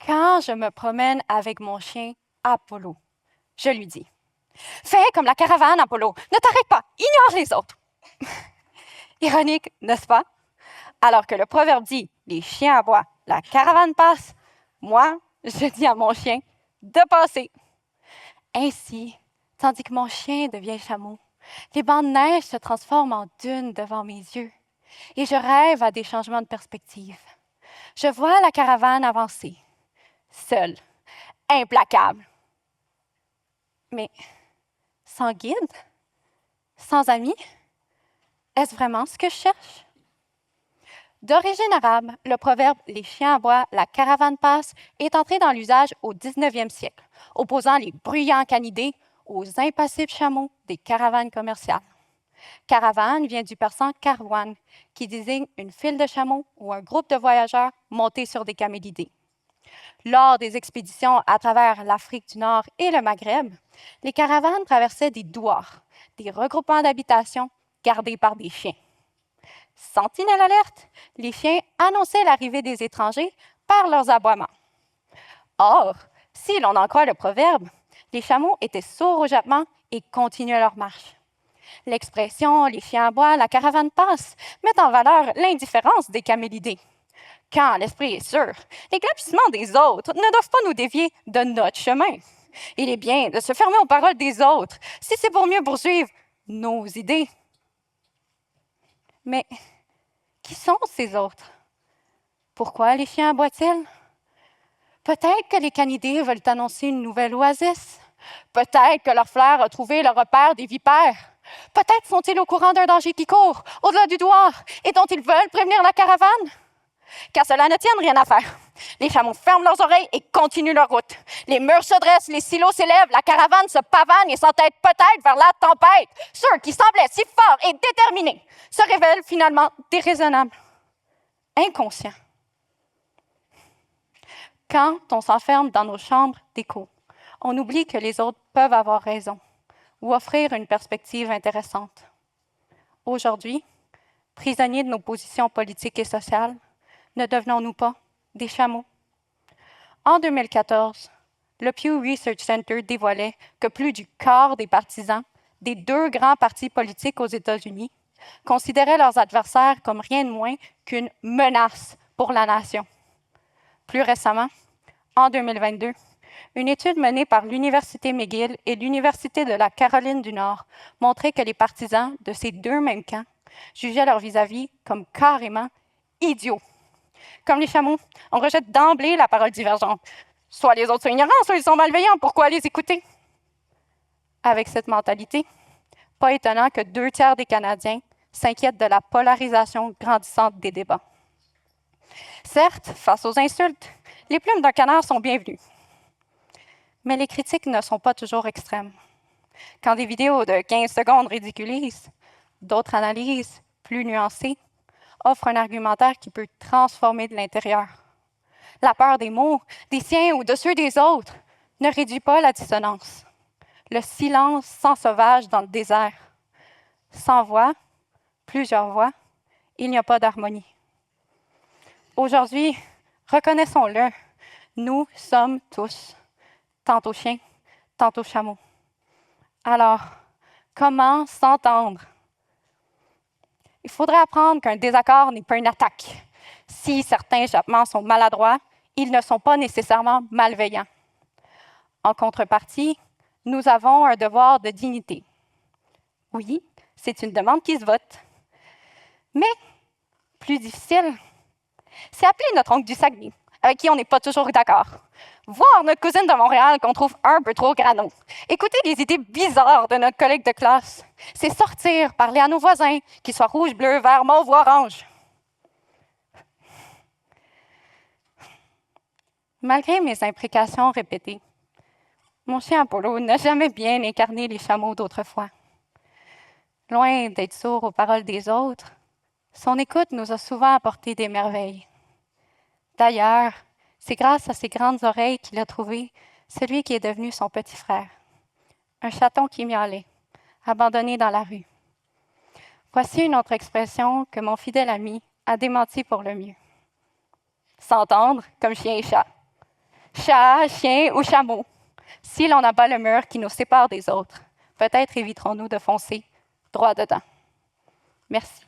Quand je me promène avec mon chien Apollo, je lui dis « Fais comme la caravane, Apollo, ne t'arrête pas, ignore les autres. » Ironique, n'est-ce pas? Alors que le proverbe dit « Les chiens aboient, la caravane passe », moi, je dis à mon chien de passer. Ainsi, tandis que mon chien devient chameau, les bancs de neige se transforment en dunes devant mes yeux et je rêve à des changements de perspective. Je vois la caravane avancer, seule, implacable. Mais sans guide? Sans amis? Est-ce vraiment ce que je cherche? D'origine arabe, le proverbe « Les chiens aboient, la caravane passe » est entré dans l'usage au 19e siècle, opposant les bruyants canidés aux impassibles chameaux des caravanes commerciales. Caravane vient du persan carwan, qui désigne une file de chameaux ou un groupe de voyageurs montés sur des camélidés. Lors des expéditions à travers l'Afrique du Nord et le Maghreb, les caravanes traversaient des douars, des regroupements d'habitations gardés par des chiens. Sentinelle alerte, les chiens annonçaient l'arrivée des étrangers par leurs aboiements. Or, si l'on en croit le proverbe, les chameaux étaient sourds au jappement et continuaient leur marche. L'expression « les chiens aboient, la caravane passe » met en valeur l'indifférence des camélidés. Quand l'esprit est sûr, les glapissements des autres ne doivent pas nous dévier de notre chemin. Il est bien de se fermer aux paroles des autres, si c'est pour mieux poursuivre nos idées. Mais qui sont ces autres? Pourquoi les chiens aboient-ils? Peut-être que les canidés veulent annoncer une nouvelle oasis. Peut-être que leur flair a trouvé le repère des vipères. Peut-être sont-ils au courant d'un danger qui court au-delà du douar et dont ils veulent prévenir la caravane. Qu'à cela ne tienne, rien à faire. Les chameaux ferment leurs oreilles et continuent leur route. Les murs se dressent, les silos s'élèvent, la caravane se pavane et s'entête peut-être vers la tempête. Ceux qui semblaient si forts et déterminés se révèlent finalement déraisonnables, inconscients. Quand on s'enferme dans nos chambres d'écho, on oublie que les autres peuvent avoir raison ou offrir une perspective intéressante. Aujourd'hui, prisonniers de nos positions politiques et sociales, ne devenons-nous pas des chameaux? En 2014, le Pew Research Center dévoilait que plus du quart des partisans des deux grands partis politiques aux États-Unis considéraient leurs adversaires comme rien de moins qu'une menace pour la nation. Plus récemment, en 2022, une étude menée par l'Université McGill et l'Université de la Caroline du Nord montrait que les partisans de ces deux mêmes camps jugeaient leur vis-à-vis comme carrément idiots. Comme les chameaux, on rejette d'emblée la parole divergente. Soit les autres sont ignorants, soit ils sont malveillants, pourquoi les écouter? Avec cette mentalité, pas étonnant que 2/3 des Canadiens s'inquiètent de la polarisation grandissante des débats. Certes, face aux insultes, les plumes d'un canard sont bienvenues. Mais les critiques ne sont pas toujours extrêmes. Quand des vidéos de 15 secondes ridiculisent, d'autres analyses, plus nuancées, offrent un argumentaire qui peut transformer de l'intérieur. La peur des mots, des siens ou de ceux des autres, ne réduit pas la dissonance. Le silence sans sauvage dans le désert. Sans voix, plusieurs voix, il n'y a pas d'harmonie. Aujourd'hui, reconnaissons-le, nous sommes tous tantôt chiens, tantôt chameaux. Alors, comment s'entendre? Il faudrait apprendre qu'un désaccord n'est pas une attaque. Si certains jappements sont maladroits, ils ne sont pas nécessairement malveillants. En contrepartie, nous avons un devoir de dignité. Oui, c'est une demande qui se vote. Mais, plus difficile, c'est appeler notre oncle du Saguenay, avec qui on n'est pas toujours d'accord. Voir notre cousine de Montréal qu'on trouve un peu trop grano. Écouter les idées bizarres de notre collègue de classe. C'est sortir, parler à nos voisins, qu'ils soient rouge, bleu, vert, mauve ou orange. Malgré mes imprécations répétées, mon chien Apollo n'a jamais bien incarné les chameaux d'autrefois. Loin d'être sourd aux paroles des autres, son écoute nous a souvent apporté des merveilles. D'ailleurs, c'est grâce à ses grandes oreilles qu'il a trouvé celui qui est devenu son petit frère. Un chaton qui miaulait, abandonné dans la rue. Voici une autre expression que mon fidèle ami a démentie pour le mieux. S'entendre comme chien et chat. Chat, chien ou chameau, si l'on abat le mur qui nous sépare des autres, peut-être éviterons-nous de foncer droit dedans. Merci.